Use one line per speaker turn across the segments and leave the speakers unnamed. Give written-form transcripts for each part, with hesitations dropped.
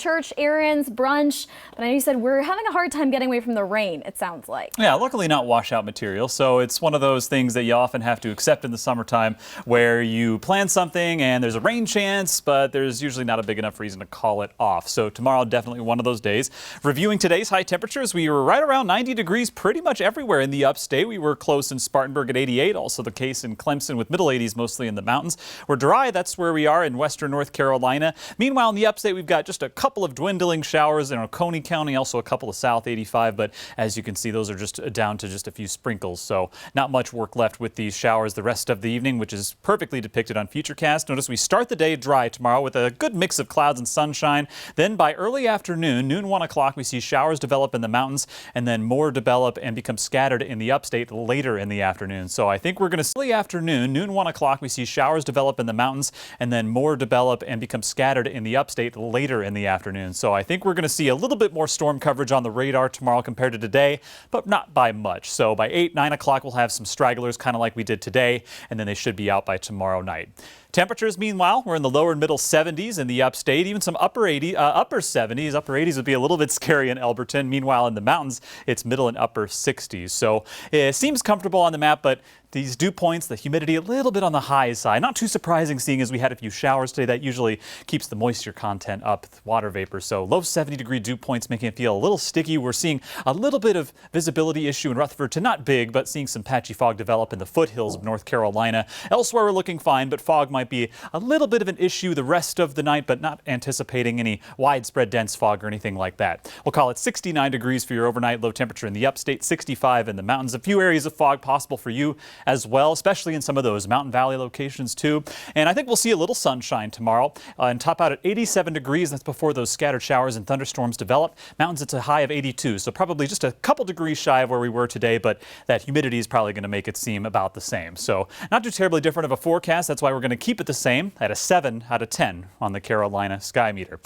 church errands, brunch, but I know you said we're having a hard time getting away from the rain, it sounds like.
Yeah, luckily not washout material, so it's one of those things that you often have to accept in the summertime where you plan something and there's a rain chance, but there's usually not a big enough reason to call it off. So tomorrow, definitely one of those days. Reviewing today's high temperatures, we were right around 90 degrees pretty much everywhere in the upstate. We were close in Spartanburg at 88, also the case in Clemson with middle 80s mostly in the mountains. We're dry, that's where we are in western North Carolina. Meanwhile, in the upstate, we've got just a couple of dwindling showers in Oconee County, also a couple of south 85, but as you can see, those are just down to just a few sprinkles, so not much work left with these showers the rest of the evening, which is perfectly depicted on FUTURECAST. Notice we start the day dry tomorrow with a good mix of clouds and sunshine. Then by early afternoon, noon 1 o'clock, we see showers develop in the mountains and then more develop and become scattered in the upstate later in the afternoon. So I think we're going to see early afternoon, noon 1 o'clock, we see showers develop in the mountains and then more develop and become scattered in the upstate later in the afternoon. So I think we're going to see a little bit more storm coverage on the radar tomorrow compared to today, but not by much. So by 8, 9 o'clock, we'll have some stragglers kind of like we did today, and then they should be out by tomorrow night. Temperatures, meanwhile, we're in the lower and middle 70s in the upstate, even some upper 70s. Upper 80s would be a little bit scary in Elberton. Meanwhile, in the mountains, it's middle and upper 60s. So it seems comfortable on the map, but these dew points, the humidity a little bit on the high side. Not too surprising, seeing as we had a few showers today. That usually keeps the moisture content up, water vapor. So low 70-degree dew points making it feel a little sticky. We're seeing a little bit of visibility issue in Rutherford to not big, but seeing some patchy fog develop in the foothills of North Carolina. Elsewhere, we're looking fine, but fog might be a little bit of an issue the rest of the night, but not anticipating any widespread dense fog or anything like that. We'll call it 69 degrees for your overnight low temperature in the upstate, 65 in the mountains. A few areas of fog possible for you as well, especially in some of those mountain valley locations too. And I think we'll see a little sunshine tomorrow and top out at 87 degrees. That's before those scattered showers and thunderstorms develop. Mountains, it's a high of 82, so probably just a couple degrees shy of where we were today, but that humidity is probably going to make it seem about the same. So not too terribly different of a forecast. That's why we're going to keep it the same at a 7 out of 10 on the Carolina Sky Meter.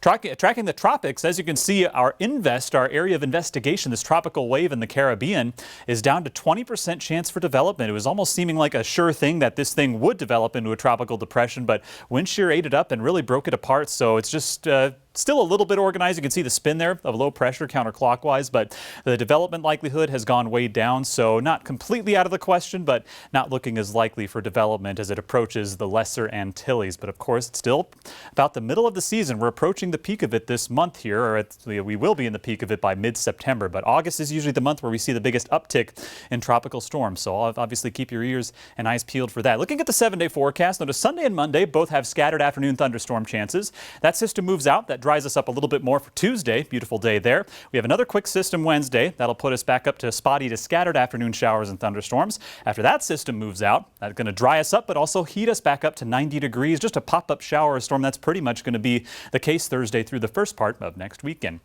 Tracking the tropics, as you can see, our area of investigation, this tropical wave in the Caribbean, is down to 20% chance for development. It was almost seeming like a sure thing that this thing would develop into a tropical depression, but wind shear ate it up and really broke it apart. So it's just still a little bit organized. You can see the spin there of low pressure counterclockwise, but the development likelihood has gone way down. So not completely out of the question, but not looking as likely for development as it approaches the Lesser Antilles. But of course, it's still about the middle of the season. We're approaching the peak of it this month here, or we will be in the peak of it by mid-September. But August is usually the month where we see the biggest uptick in tropical storms. So obviously keep your ears and eyes peeled for that. Looking at the 7-day forecast, notice Sunday and Monday both have scattered afternoon thunderstorm chances. That system moves out. That dries us up a little bit more for Tuesday. Beautiful day there. We have another quick system Wednesday. That'll put us back up to spotty to scattered afternoon showers and thunderstorms. After that system moves out, that's going to dry us up, but also heat us back up to 90 degrees. Just a pop-up shower or storm. That's pretty much going to be the case Thursday through the first part of next weekend.